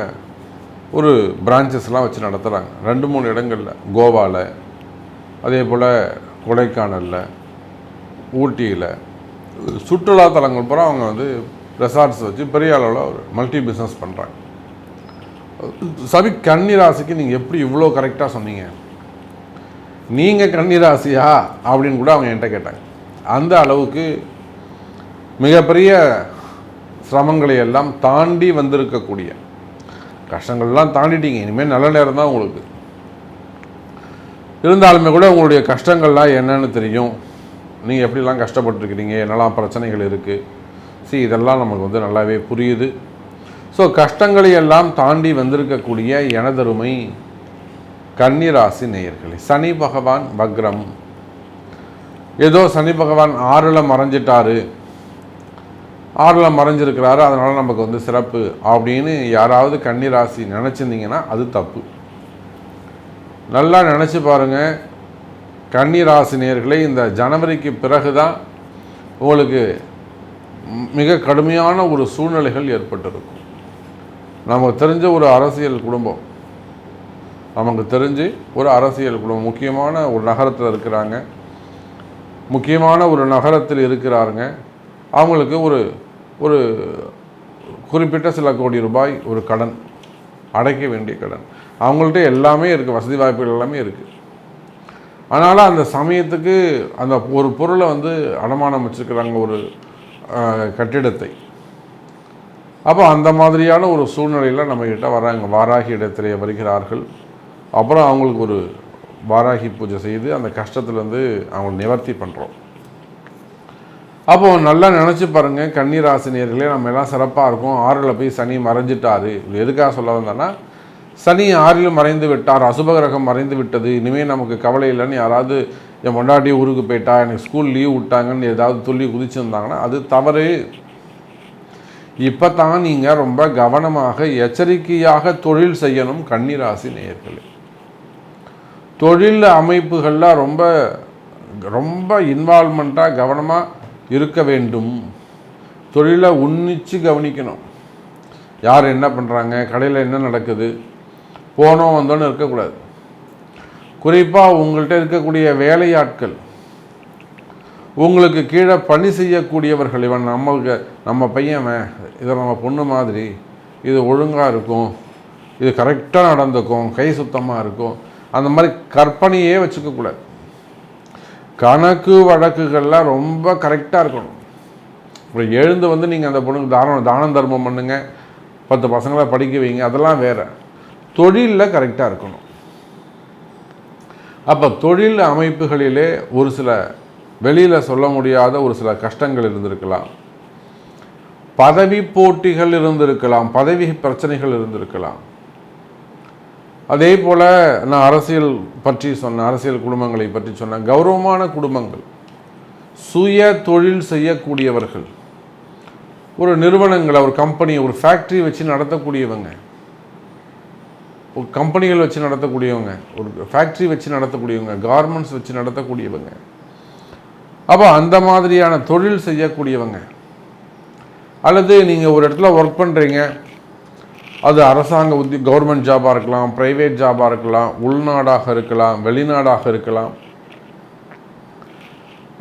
ஒரு பிரான்ச்சஸ்லாம் வச்சு நடத்துகிறாங்க. 2-3 இடங்களில், கோவாவில், அதே போல் கொடைக்கானலில், ஊட்டியில், சுற்றுலா தலங்கள் பூரா அவங்க ரெசார்ட்ஸ் வச்சு பெரிய அளவில் ஒரு மல்டி பிஸ்னஸ் பண்ணுறாங்க. சபி, கன்னிராசிக்கு நீங்கள் எப்படி இவ்வளோ கரெக்டாக சொன்னீங்க? நீங்கள் கன்னிராசியா அப்படின்னு கூட அவங்க என்கிட்ட கேட்டாங்க. அந்த அளவுக்கு மிகப்பெரிய சிரமங்களை எல்லாம் தாண்டி வந்திருக்கக்கூடிய, கஷ்டங்கள்லாம் தாண்டிட்டீங்க. இனிமேல் நல்ல நேரம் தான் உங்களுக்கு. இருந்தாலுமே கூட உங்களுடைய கஷ்டங்கள்லாம் என்னன்னு தெரியும். நீங்கள் எப்படிலாம் கஷ்டப்பட்டுருக்கிறீங்க, என்னெல்லாம் பிரச்சனைகள் இருக்குது, இதெல்லாம் நமக்கு நல்லாவே புரியுது. ஸோ கஷ்டங்களை எல்லாம் தாண்டி வந்திருக்கக்கூடிய எனதருமை கன்னிராசி நேயர்களே, சனி பகவான் வக்ரம். ஏதோ சனி பகவான் 6ல் மறைஞ்சிட்டாரு, 6ல் மறைஞ்சிருக்கிறாரு, அதனால் நமக்கு சிறப்பு அப்படின்னு யாராவது கன்னிராசி நினச்சிருந்தீங்கன்னா அது தப்பு. நல்லா நினச்சி பாருங்கள் கன்னிராசி நேயர்களே, இந்த ஜனவரிக்கு பிறகு தான் உங்களுக்கு மிக கடுமையான ஒரு சூழ்நிலைகள் ஏற்பட்டிருக்கும். நமக்கு தெரிஞ்ச ஒரு அரசியல் குடும்பம், முக்கியமான ஒரு நகரத்தில் இருக்கிறாங்க, முக்கியமான ஒரு நகரத்தில் இருக்கிறாருங்க. அவங்களுக்கு ஒரு குறிப்பிட்ட சில கோடி ரூபாய் ஒரு கடன், அடைக்க வேண்டிய கடன். அவங்கள்ட்ட எல்லாமே இருக்குது, வசதி வாய்ப்புகள் எல்லாமே இருக்குது. அதனால் அந்த சமயத்துக்கு அந்த ஒரு பொருளை அடமானம் வச்சுருக்கிறாங்க, ஒரு கட்டிடத்தை. அப்போ அந்த மாதிரியான ஒரு சூழ்நிலையில் நம்மக்கிட்ட வராங்க. வாராகி இடத்திலே வருகிறார்கள். அப்புறம் அவங்களுக்கு ஒரு வாராகி பூஜை செய்து அந்த கஷ்டத்துலேருந்து அவங்களை நிவர்த்தி பண்ணுறோம். அப்போது நல்லா நினச்சி பாருங்கள் கன்னிராசினியர்களே, நம்ம எல்லாம் சிறப்பாக இருக்கும். 6ல் போய் சனி மறைஞ்சிட்டாரு. எதுக்காக சொல்ல வந்தோன்னா, சனி 6ல் மறைந்து விட்டார், அசுபகிரகம் மறைந்து விட்டது, இனிமேல் நமக்கு கவலை இல்லைன்னு யாராவது என் பொண்டாட்டி ஊருக்கு போயிட்டா, எனக்கு ஸ்கூல் லீவ் விட்டாங்கன்னு ஏதாவது துள்ளி குதிச்சுருந்தாங்கன்னா அது தவறு. இப்போ தான் நீங்கள் ரொம்ப கவனமாக எச்சரிக்கையாக தொழில் செய்யணும் கன்னிராசி நேயர்களே. தொழில் அமைப்புகளில் ரொம்ப ரொம்ப இன்வால்மெண்ட்டாக கவனமாக இருக்க வேண்டும். தொழிலை உன்னிச்சு கவனிக்கணும். யார் என்ன பண்ணுறாங்க, கடையில் என்ன நடக்குது, போனோம் வந்தோன்னு இருக்கக்கூடாது. குறிப்பாக உங்கள்கிட்ட இருக்கக்கூடிய வேலையாட்கள், உங்களுக்கு கீழே பணி செய்யக்கூடியவர்கள், இவன் நம்ம பையன், இதை நம்ம பொண்ணு மாதிரி, இது ஒழுங்காக இருக்கும், இது கரெக்டாக நடந்துக்கும், கை சுத்தமாக இருக்கும், அந்த மாதிரி கற்பனையே வச்சுக்கக்கூடாது. கணக்கு வழக்குகள்லாம் ரொம்ப கரெக்டாக இருக்கணும். இப்போ எழுந்து நீங்கள் அந்த பொண்ணுக்கு தானம் தர்மம் பண்ணுங்க, 10 பசங்களை படிக்க வைங்க, அதெல்லாம் வேறு. தொழிலில் கரெக்டாக இருக்கணும். அப்போ தொழில் அமைப்புகளிலே ஒரு சில வெளியில் சொல்ல முடியாத ஒரு சில கஷ்டங்கள் இருந்திருக்கலாம், பதவி போட்டிகள் இருந்திருக்கலாம், பதவி பிரச்சனைகள் இருந்திருக்கலாம். அதே போல் நான் அரசியல் பற்றி சொன்னேன், அரசியல் குடும்பங்களை பற்றி சொன்னேன். கௌரவமான குடும்பங்கள், சுய தொழில் செய்யக்கூடியவர்கள், ஒரு நிறுவனங்களை, ஒரு கம்பெனி, ஒரு ஃபேக்ட்ரி வச்சு நடத்தக்கூடியவங்க, ஒரு கம்பெனிகள் வச்சு நடத்தக்கூடியவங்க, ஒரு ஃபேக்ட்ரி வச்சு நடத்தக்கூடியவங்க, கார்மெண்ட்ஸ் வச்சு நடத்தக்கூடியவங்க, அப்போ அந்த மாதிரியான தொழில் செய்யக்கூடியவங்க, அல்லது நீங்கள் ஒரு இடத்துல ஒர்க் பண்ணுறீங்க, அது அரசாங்க கவர்மெண்ட் ஜாபாக இருக்கலாம், ப்ரைவேட் ஜாபாக இருக்கலாம், உள்நாடாக இருக்கலாம், வெளிநாடாக இருக்கலாம்.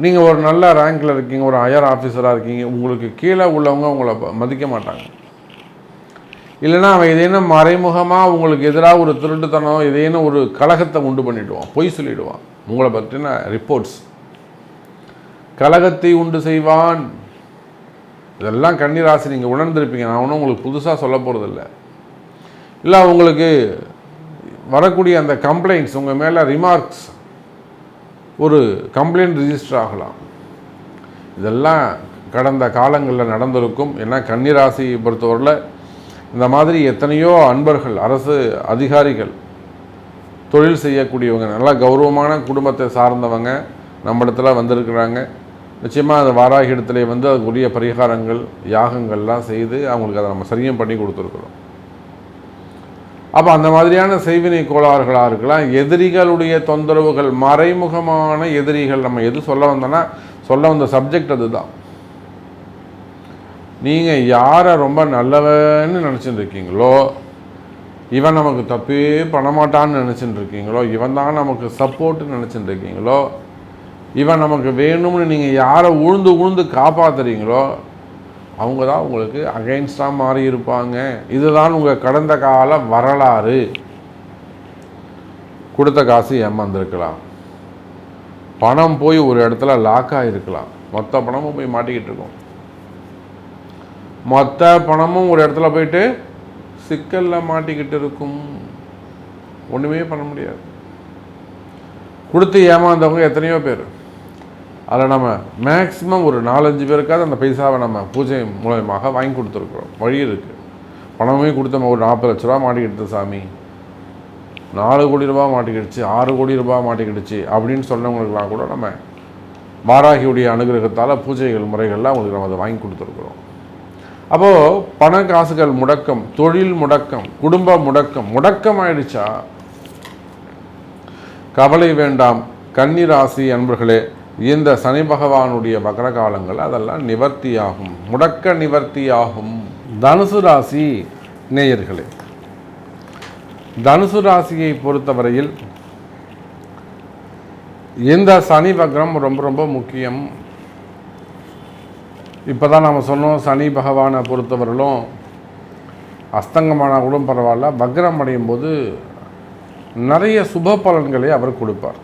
நீங்கள் ஒரு நல்ல ரேங்கில் இருக்கீங்க, ஒரு ஹையர் ஆஃபீஸராக இருக்கீங்க, உங்களுக்கு கீழே உள்ளவங்க உங்களை மதிக்க மாட்டாங்க. இல்லைன்னா அவன் எதேனும் மறைமுகமாக உங்களுக்கு எதிராக ஒரு திருட்டுத்தனம், எதேனும் ஒரு கலகத்தை உண்டு பண்ணிவிடுவான், பொய் சொல்லிவிடுவான். உங்களை பற்றின ரிப்போர்ட்ஸ் கலகத்தை உண்டு செய்வான். இதெல்லாம் கன்னிராசி நீங்கள் உணர்ந்திருப்பீங்க. நான் ஒன்றும் உங்களுக்கு புதுசாக சொல்ல போகிறதில்ல. இல்லை உங்களுக்கு வரக்கூடிய அந்த கம்ப்ளைண்ட்ஸ், உங்கள் மேலே ரிமார்க்ஸ், ஒரு கம்ப்ளைண்ட் ரிஜிஸ்டர் ஆகலாம். இதெல்லாம் கடந்த காலங்களில் நடந்திருக்கும். ஏன்னா கன்னிராசியை பொறுத்தவரையில் இந்த மாதிரி எத்தனையோ அன்பர்கள், அரசு அதிகாரிகள், தொழில் செய்யக்கூடியவங்க, நல்லா கௌரவமான குடும்பத்தை சார்ந்தவங்க நம்ம இடத்துல வந்திருக்கிறாங்க. நிச்சயமாக அந்த வாராகி இடத்துல வந்து அதுக்குரிய பரிகாரங்கள், யாகங்கள்லாம் செய்து அவங்களுக்கு அதை நம்ம சரியும் பண்ணி கொடுத்துருக்குறோம். அப்போ அந்த மாதிரியான செய்வினை கோளாறுகளாக இருக்கலாம், எதிரிகளுடைய தொந்தரவுகள், மறைமுகமான எதிரிகள். நம்ம எது சொல்ல வந்த சப்ஜெக்ட் அதுதான். நீங்கள் யாரை ரொம்ப நல்லவன்னு நினச்சிட்டு இருக்கீங்களோ, இவன் நமக்கு தப்பே பண்ண மாட்டான்னு நினச்சிட்டு இருக்கீங்களோ, இவன் தான் நமக்கு சப்போர்ட்டுன்னு நினச்சிட்டு இருக்கீங்களோ, இவன் நமக்கு வேணும்னு நீங்கள் யாரை உழுந்து காப்பாற்றுறீங்களோ, அவங்க தான் உங்களுக்கு அகைன்ஸ்டாக மாறி இருப்பாங்க. இதுதான் உங்கள் கடந்த கால வரலாறு. கொடுத்த காசு ஏமாந்துருக்கலாம், பணம் போய் ஒரு இடத்துல லாக் ஆகிருக்கலாம், மொத்த பணமும் போய் மாட்டிக்கிட்டு இருக்கும், மொத்த பணமும் ஒரு இடத்துல போயிட்டு சிக்கலில் மாட்டிக்கிட்டு இருக்கும். ஒன்றுமே பண்ண முடியாது. கொடுத்து ஏமாந்தவங்க எத்தனையோ பேர். அதில் நம்ம மேக்ஸிமம் ஒரு 4-5 பேருக்காவது அந்த பைசாவை நம்ம பூஜை மூலமாக வாங்கி கொடுத்துருக்குறோம். வழி இருக்குது. பணமே கொடுத்த ஒரு 40 லட்ச ரூபா மாட்டிக்கிடுது சாமி, 4 கோடி ரூபா மாட்டிக்கிடுச்சு, 6 கோடி ரூபா மாட்டிக்கிடுச்சு அப்படின்னு சொன்னவங்களுக்கெல்லாம் கூட நம்ம வாராகியுடைய அனுகிரகத்தால் பூஜைகள் முறைகள்லாம் அவங்களுக்கு நம்ம அதை வாங்கி கொடுத்துருக்குறோம். அப்போது பண காசுகள் முடக்கம், தொழில் முடக்கம், குடும்ப முடக்கம் ஆயிடுச்சா கவலை வேண்டாம். கன்னிராசி அன்பர்களே, இந்த சனி பகவானுடைய வக்ர காலங்கள் அதெல்லாம் நிவர்த்தியாகும், முடக்க நிவர்த்தியாகும். தனுசு ராசி நேயர்களே, தனுசு ராசியை பொறுத்தவரையில் இந்த சனி வக்ரம் ரொம்ப ரொம்ப முக்கியம். இப்போ தான் நம்ம சொன்னோம், சனி பகவானை பொறுத்தவரையிலும் அஸ்தங்கமான கூட பரவாயில்ல, வக்ரம் அடையும் போது நிறைய சுப பலன்களை அவர் கொடுப்பார்.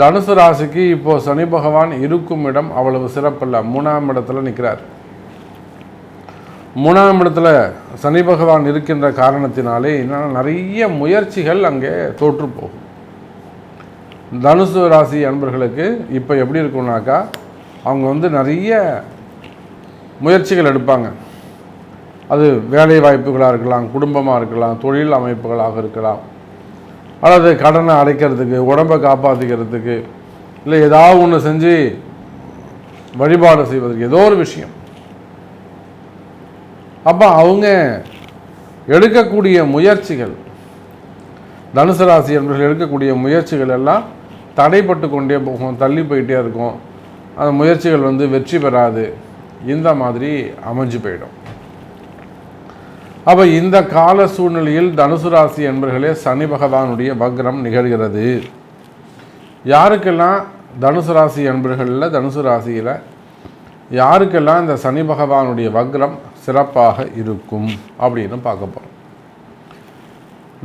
தனுசு ராசிக்கு இப்போது சனி பகவான் இருக்கும் இடம் அவ்வளவு சிறப்பில்லை. 3ஆம் இடத்துல நிற்கிறார். 3ஆம் இடத்துல சனி பகவான் இருக்கின்ற காரணத்தினாலே நிறைய முயற்சிகள் அங்கே தோற்று போகும். தனுசு ராசி அன்பர்களுக்கு இப்போ எப்படி இருக்கும்னாக்கா, அவங்க நிறைய முயற்சிகள் எடுப்பாங்க. அது வேலை வாய்ப்புகளாக இருக்கலாம், குடும்பமாக இருக்கலாம், தொழில் அமைப்புகளாக இருக்கலாம், அல்லது கடனை அடைக்கிறதுக்கு, உடம்பை காப்பாற்றிக்கிறதுக்கு, இல்லை ஏதாவது ஒன்று செஞ்சு வழிபாடு செய்வதற்கு, ஏதோ ஒரு விஷயம். அப்போ அவங்க எடுக்கக்கூடிய முயற்சிகள், தனுசு ராசி என்பவர்கள் எடுக்கக்கூடிய முயற்சிகள் எல்லாம் தடைப்பட்டு கொண்டே போகும், தள்ளி போயிட்டே இருக்கும். அந்த முயற்சிகள் வெற்றி பெறாது, இந்த மாதிரி அமைஞ்சு போயிடும். அப்போ இந்த கால சூழ்நிலையில் தனுசு ராசி என்பர்களே சனி பகவானுடைய வக்ரம் நிகழ்கிறது. யாருக்கெல்லாம் தனுசு ராசி என்பர்களில், தனுசு ராசியில் யாருக்கெல்லாம் இந்த சனி பகவானுடைய வக்ரம் சிறப்பாக இருக்கும் அப்படின்னு பார்க்க போகிறோம்.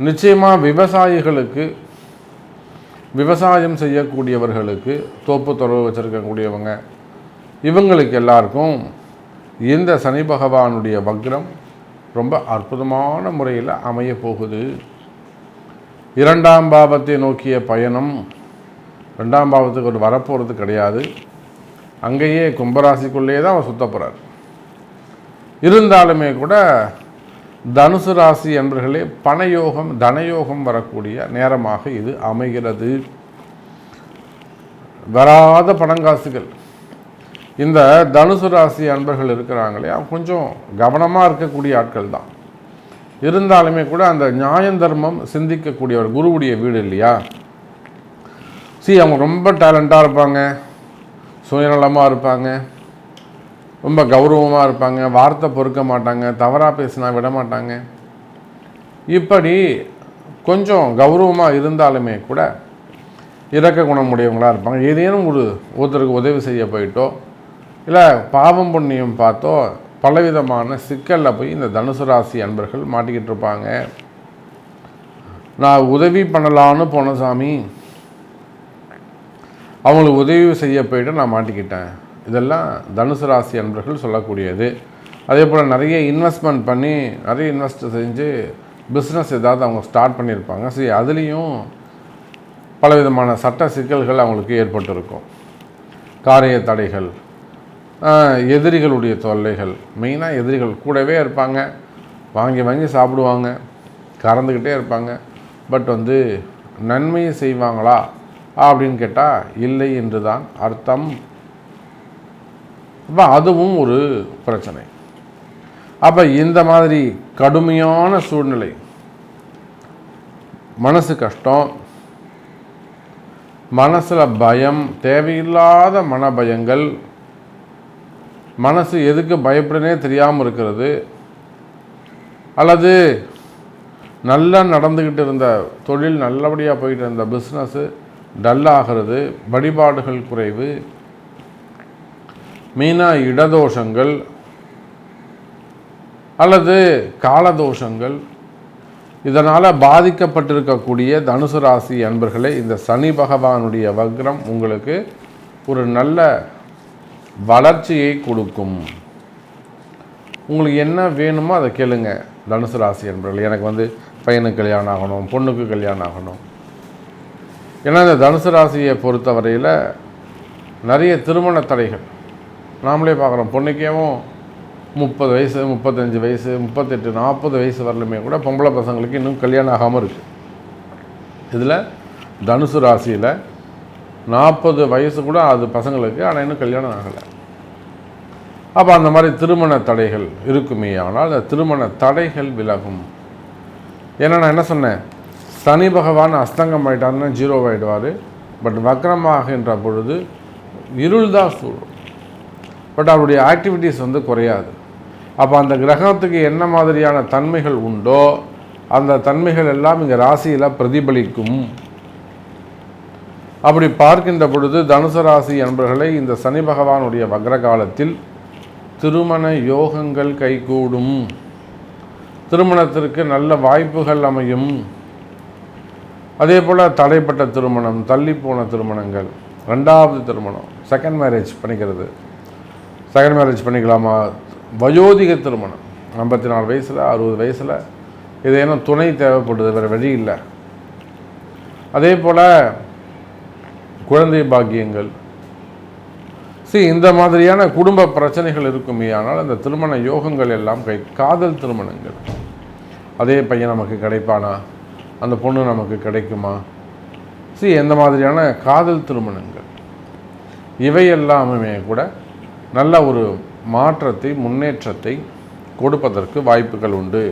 நிச்சயமாக விவசாயிகளுக்கு, விவசாயம் செய்யக்கூடியவர்களுக்கு, தோப்பு துறவு வச்சுருக்கக்கூடியவங்க, இவங்களுக்கு எல்லாருக்கும் இந்த சனி பகவானுடைய வக்ரம் ரொம்ப அற்புதமான முறையில் அமைய போகுது. 2ஆம் பாவத்தை நோக்கிய பயணம், 2ஆம் பாவத்துக்கு ஒரு வரப்போகிறது கிடையாது. அங்கேயே கும்பராசிக்குள்ளேயே தான் அவர் சுத்த போகிறார். இருந்தாலுமே கூட தனுசு ராசி என்பர்களே பணயோகம், தனயோகம் வரக்கூடிய நேரமாக இது அமைகிறது. வராத பணங்காசுகள் இந்த தனுசு ராசி அன்பர்கள் இருக்கிறாங்களே, அவங்க கொஞ்சம் கவனமாக இருக்கக்கூடிய ஆட்கள் தான். இருந்தாலுமே கூட அந்த நியாயம் தர்மம் சிந்திக்கக்கூடியவர், குருவுடைய வீடு இல்லையா. அவங்க ரொம்ப டேலண்டாக இருப்பாங்க, சுயநலமாக இருப்பாங்க, ரொம்ப கௌரவமாக இருப்பாங்க, வார்த்தை பொறுக்க மாட்டாங்க, தவறாக பேசினா விட மாட்டாங்க. இப்படி கொஞ்சம் கௌரவமாக இருந்தாலுமே கூட இரக்க குணமுடையவங்களாக இருப்பாங்க. ஏதேனும் ஒருத்தருக்கு உதவி செய்ய போயிட்டோ இல்லை பாவம் புண்ணியம் பார்த்தோ பலவிதமான சிக்கலில் போய் இந்த தனுசு ராசி அன்பர்கள் மாட்டிக்கிட்டு இருப்பாங்க. நான் உதவி பண்ணலான்னு போன சாமி, அவங்களுக்கு உதவி செய்ய போயிட்டு நான் மாட்டிக்கிட்டேன். இதெல்லாம் தனுசு ராசி அன்பர்கள் சொல்லக்கூடியது. அதே போல் நிறைய இன்வெஸ்ட்மெண்ட் பண்ணி நிறைய இன்வெஸ்ட் செஞ்சு பிஸ்னஸ் ஏதாவது அவங்க ஸ்டார்ட் பண்ணியிருப்பாங்க. சரி, அதுலேயும் பலவிதமான சட்ட சிக்கல்கள் அவங்களுக்கு ஏற்பட்டிருக்கும். காரிய தடைகள், எதிரிகளுடைய தொல்லைகள், மெயினாக எதிரிகள் கூடவே இருப்பாங்க, வாங்கி வாங்கி சாப்பிடுவாங்க, கறந்துக்கிட்டே இருப்பாங்க. பட் நன்மையை செய்வாங்களா அப்படின்னு கேட்டால் இல்லை என்று தான் அர்த்தம். அப்போ அதுவும் ஒரு பிரச்சனை. அப்போ இந்த மாதிரி கடுமையான சூழ்நிலை, மனசு கஷ்டம், மனசில் பயம், தேவையில்லாத மனபயங்கள், மனசு எதுக்கு பயப்படுனே தெரியாமல் இருக்கிறது, அல்லது நல்லா நடந்துக்கிட்டு இருந்த தொழில், நல்லபடியாக போயிட்டு இருந்த பிஸ்னஸ்ஸு டல்லாகிறது, வழிபாடுகள் குறைவு, மெயினாக இடதோஷங்கள் அல்லது காலதோஷங்கள், இதனால் பாதிக்கப்பட்டிருக்கக்கூடிய தனுசு ராசி அன்பர்களே, இந்த சனி பகவானுடைய வக்ரம் உங்களுக்கு ஒரு நல்ல வளர்ச்சியை கொடுக்கும். உங்களுக்கு என்ன வேணுமோ அதை கேளுங்க தனுசு ராசி அன்பர்கள். எனக்கு பையனுக்கு கல்யாணம் ஆகணும், பொண்ணுக்கு கல்யாணம் ஆகணும். ஏன்னா இந்த தனுசு ராசியை பொறுத்தவரையில் நிறைய திருமண தடைகள் நாமளே பார்க்குறோம். பொண்ணுக்கேவும் 30 வயசு, 35 வயசு, 38, 40 வயசு வரலுமே கூட பொம்பளை பசங்களுக்கு இன்னும் கல்யாணம் ஆகாமல் இருக்குது. இதில் தனுசு ராசியில் 40 வயசு கூட அது பசங்களுக்கு, ஆனால் இன்னும் கல்யாணம் ஆகலை. அப்போ அந்த மாதிரி திருமண தடைகள் இருக்குமே, ஆனால் அந்த திருமண தடைகள் விலகும். ஏன்னா நான் என்ன சொன்னேன், சனி பகவான் அஸ்தங்கம் ஆகிட்டாருன்னா 0 ஆகிடுவார். பட் வக்ரமாகின்ற பொழுது இருள் தான் சூழும். பட் அவருடைய ஆக்டிவிட்டீஸ் குறையாது. அப்போ அந்த கிரகத்துக்கு என்ன மாதிரியான தன்மைகள் உண்டோ அந்த தன்மைகள் எல்லாம் இங்கே ராசியில் பிரதிபலிக்கும். அப்படி பார்க்கின்ற பொழுது தனுசு ராசி என்பவர்களை இந்த சனி பகவானுடைய வக்ர காலத்தில் திருமண யோகங்கள் கைகூடும், திருமணத்திற்கு நல்ல வாய்ப்புகள் அமையும். அதே போல் தடைப்பட்ட திருமணம், தள்ளி போன திருமணங்கள், 2வது திருமணம், செகண்ட் மேரேஜ் பண்ணிக்கிறது, செகண்ட் மேரேஜ் பண்ணிக்கலாமா, வயோதிக திருமணம், 54 வயசில் 60 வயசில் ஏதேனும் துணை தேவைப்படுது, வேறு வழி இல்லை. அதே போல் குழந்தை பாக்கியங்கள், இந்த மாதிரியான குடும்ப பிரச்சனைகள் இருக்குமே, ஆனால் அந்த திருமண யோகங்கள் எல்லாம் காதல் திருமணங்கள், அதே பையன் நமக்கு கிடைப்பானா, அந்த பொண்ணு நமக்கு கிடைக்குமா, எந்த மாதிரியான காதல் திருமணங்கள், இவை எல்லாமே கூட நல்ல ஒரு மாற்றத்தை, முன்னேற்றத்தை கொடுப்பதற்கு வாய்ப்புகள் உண்டு.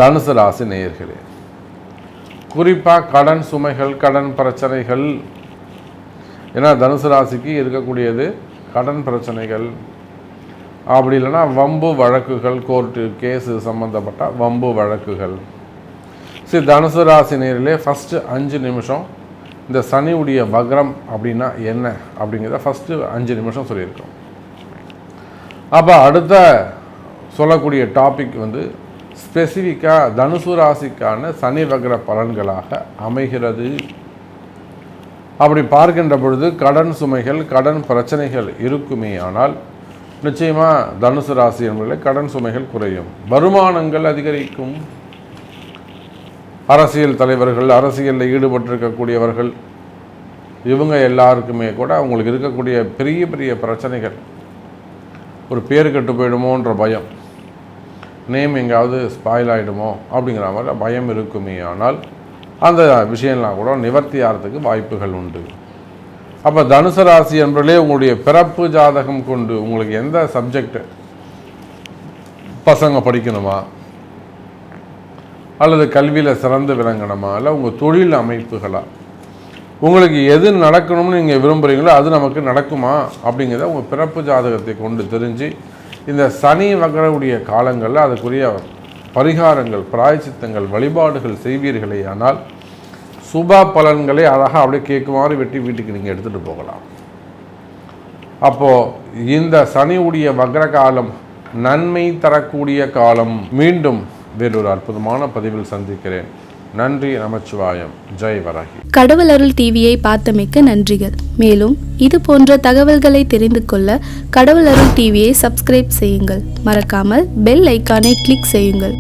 தனுசு ராசி நேயர்களே, குறிப்பாக கடன் சுமைகள், கடன் பிரச்சனைகள், ஏன்னா தனுசு ராசிக்கு இருக்கக்கூடியது கடன் பிரச்சனைகள், அப்படி இல்லைன்னா வம்பு வழக்குகள், கோர்ட்டு கேஸு சம்மந்தப்பட்ட வம்பு வழக்குகள். தனுசு ராசி நேரிலே ஃபஸ்ட்டு 5 நிமிஷம் இந்த சனியுடைய வக்ரம் அப்படின்னா என்ன அப்படிங்கிறத ஃபஸ்ட்டு 5 நிமிஷம் சொல்லியிருக்கோம். அப்போ அடுத்த சொல்லக்கூடிய டாபிக் ஸ்பெசிஃபிக்காக தனுசு ராசிக்கான சனி வக்ர பலன்களாக அமைகிறது. அப்படி பார்க்கின்ற பொழுது கடன் சுமைகள், கடன் பிரச்சனைகள் இருக்குமே, ஆனால் நிச்சயமாக தனுசு ராசி என்பதிலே கடன் சுமைகள் குறையும், வருமானங்கள் அதிகரிக்கும். அரசியல் தலைவர்கள், அரசியலில் ஈடுபட்டிருக்கக்கூடியவர்கள், இவங்க எல்லாருக்குமே கூட அவங்களுக்கு இருக்கக்கூடிய பெரிய பெரிய பிரச்சனைகள், ஒரு பேர் கெட்டு போயிடுமோன்ற பயம், நேம் எங்காவது ஸ்பாயில் ஆகிடுமோ அப்படிங்கிற மாதிரி பயம் இருக்குமே, ஆனால் அந்த விஷயம்லாம் கூட நிவர்த்தி ஆகிறதுக்கு வாய்ப்புகள் உண்டு. அப்போ தனுசு ராசி என்பதிலே உங்களுடைய பிறப்பு ஜாதகம் கொண்டு உங்களுக்கு எந்த சப்ஜெக்ட், பசங்க படிக்கணுமா, அல்லது கல்வியில் சிறந்து விளங்கணுமா, இல்லை உங்கள் தொழில் அமைப்புகளா, உங்களுக்கு எது நடக்கணும்னு நீங்கள் விரும்புகிறீங்களோ அது நமக்கு நடக்குமா அப்படிங்கிறத உங்கள் பிறப்பு ஜாதகத்தை கொண்டு தெரிஞ்சு இந்த சனி வகரவுடைய காலங்களில் அதுக்குரிய பரிகாரங்கள், பிராயச்சித்தங்கள், வழிபாடுகள் செய்வீர்களே ஆனால் சுப பலன்களை அழகாக அப்படியே கேட்குமாறு வெட்டி வீட்டுக்கு நீங்கள் எடுத்துகிட்டு போகலாம். அப்போது இந்த சனியுடைய வக்ர காலம் நன்மை தரக்கூடிய காலம். மீண்டும் வேறொரு அற்புதமான பதிவில் சந்திக்கிறேன். நன்றி. நமச்சிவாயம். ஜெய் வராகி. கடவுள் அருள் டிவியை பார்த்தமைக்க நன்றிகள். மேலும் இது போன்ற தகவல்களை தெரிந்து கொள்ள கடவுள் அருள் டிவியை சப்ஸ்கிரைப் செய்யுங்கள். மறக்காமல் பெல் ஐக்கானை கிளிக் செய்யுங்கள்.